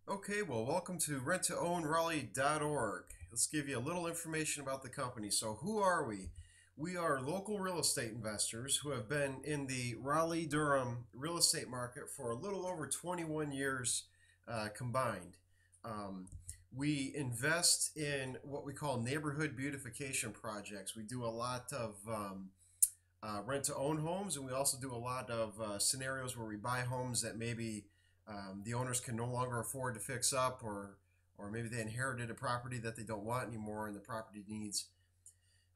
Okay, well, welcome to renttoownraleigh.org. Let's give you a little information about the company. So, who are we? We are local real estate investors who have been in the Raleigh Durham real estate market for a little over 21 years combined. Um, we invest in what we call neighborhood beautification projects. We do a lot of rent to own homes, and we also do a lot of scenarios where we buy homes that maybe the owners can no longer afford to fix up, or maybe they inherited a property that they don't want anymore, and the property needs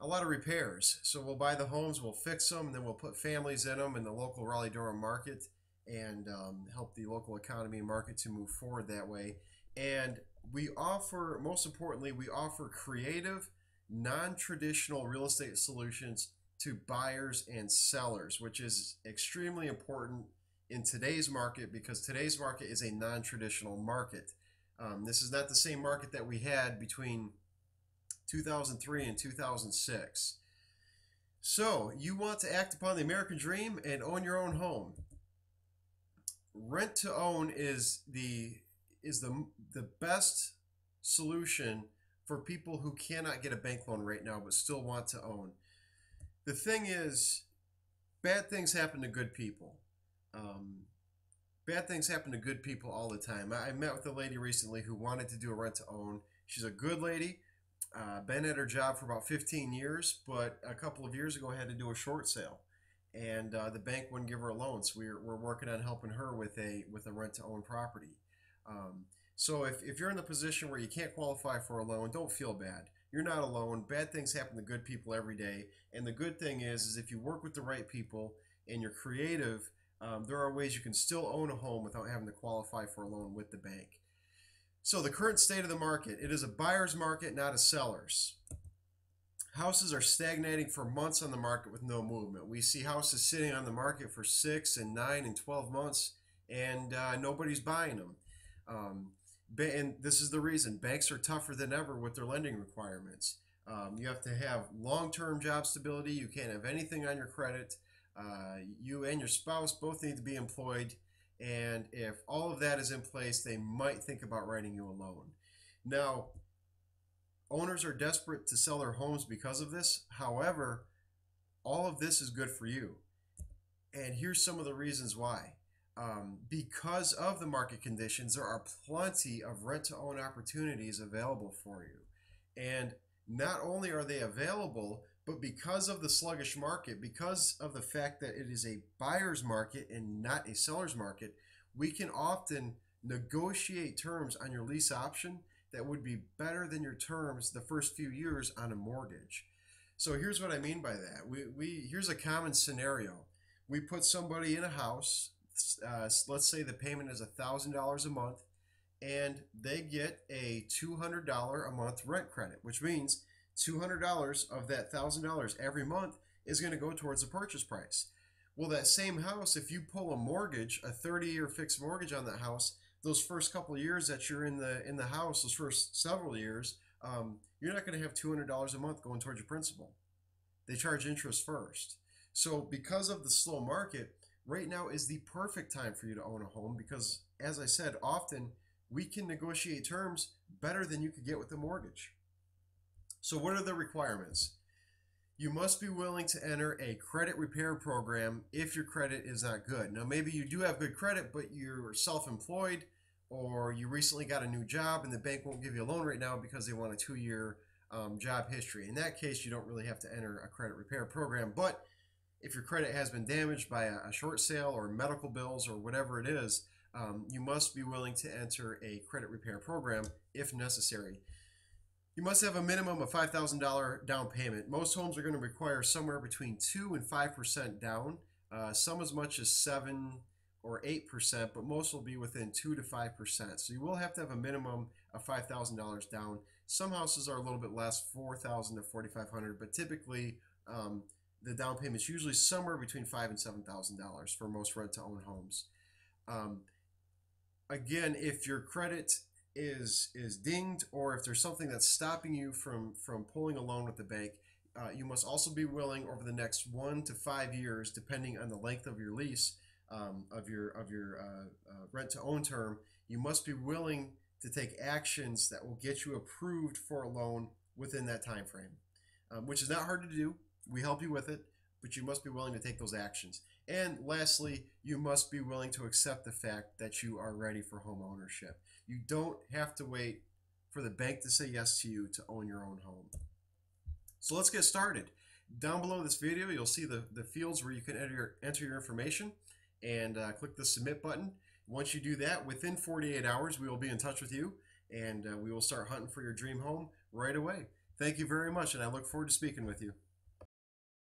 a lot of repairs. So we'll buy the homes, we'll fix them, and then we'll put families in them in the local Raleigh Durham market and help the local economy and market to move forward that way. And we offer, most importantly, we offer creative, non-traditional real estate solutions to buyers and sellers, which is extremely important in today's market because today's market is a non-traditional market. This is not the same market that we had between 2003 and 2006. So you want to act upon the American dream and own your own home. Rent to own is the best solution for people who cannot get a bank loan right now but still want to own. The thing is, bad things happen to good people. Um, Bad things happen to good people all the time. I met with a lady recently who wanted to do a rent to own. She's a good lady, been at her job for about 15 years, but a couple of years ago had to do a short sale, and the bank wouldn't give her a loan. So we're working on helping her with a rent to own property. So if you're in the position where you can't qualify for a loan, don't feel bad. You're not alone. Bad things happen to good people every day, and the good thing is if you work with the right people and you're creative, there are ways you can still own a home without having to qualify for a loan with the bank. So the current state of the market, it is a buyer's market, not a seller's. Houses are stagnating for months on the market with no movement. We see houses sitting on the market for 6 and 9 and 12 months, and nobody's buying them. And this is the reason. Banks are tougher than ever with their lending requirements. You have to have long-term job stability. You can't have anything on your credit. You and your spouse both need to be employed, and if all of that is in place, they might think about writing you a loan. Now, owners are desperate to sell their homes because of this. However, all of this is good for you. And here's some of the reasons why. Because of the market conditions, there are plenty of rent to own opportunities available for you. And not only are they available, but because of the sluggish market, because of the fact that it is a buyer's market and not a seller's market, we can often negotiate terms on your lease option that would be better than your terms the first few years on a mortgage. So here's what I mean by that. Here's a common scenario. We put somebody in a house, let's say the payment is $1,000 a month, and they get a $200 a month rent credit, which means $200 of that $1,000 every month is going to go towards the purchase price. Well, that same house, if you pull a mortgage, a 30-year fixed mortgage on that house, those first couple of years that you're in the house, those first several years, you're not going to have $200 a month going towards your principal. They charge interest first. So because of the slow market, right now is the perfect time for you to own a home because, as I said, often we can negotiate terms better than you could get with a mortgage. So what are the requirements? You must be willing to enter a credit repair program if your credit is not good. Now, maybe you do have good credit, but you're self-employed or you recently got a new job and the bank won't give you a loan right now because they want a 2-year job history. In that case, you don't really have to enter a credit repair program. But if your credit has been damaged by a short sale or medical bills or whatever it is, you must be willing to enter a credit repair program if necessary. You must have a minimum of $5,000 down payment. Most homes are going to require somewhere between 2 and 5% down, some as much as 7 or 8%, but most will be within 2 to 5%. So you will have to have a minimum of $5,000 down. Some houses are a little bit less, $4,000 to $4,500, but typically the down payment is usually somewhere between $5,000 and $7,000 for most rent-to-own homes. Again, if your credit is dinged or if there's something that's stopping you from pulling a loan with the bank, you must also be willing over the next 1 to 5 years, depending on the length of your lease, of your rent to own term, you must be willing to take actions that will get you approved for a loan within that time frame, which is not hard to do. We help you with it, but you must be willing to take those actions. And lastly, you must be willing to accept the fact that you are ready for home ownership. You don't have to wait for the bank to say yes to you to own your own home. So let's get started. Down below this video, you'll see the fields where you can enter your information, and click the submit button. Once you do that, within 48 hours, we will be in touch with you, and we will start hunting for your dream home right away. Thank you very much, and I look forward to speaking with you.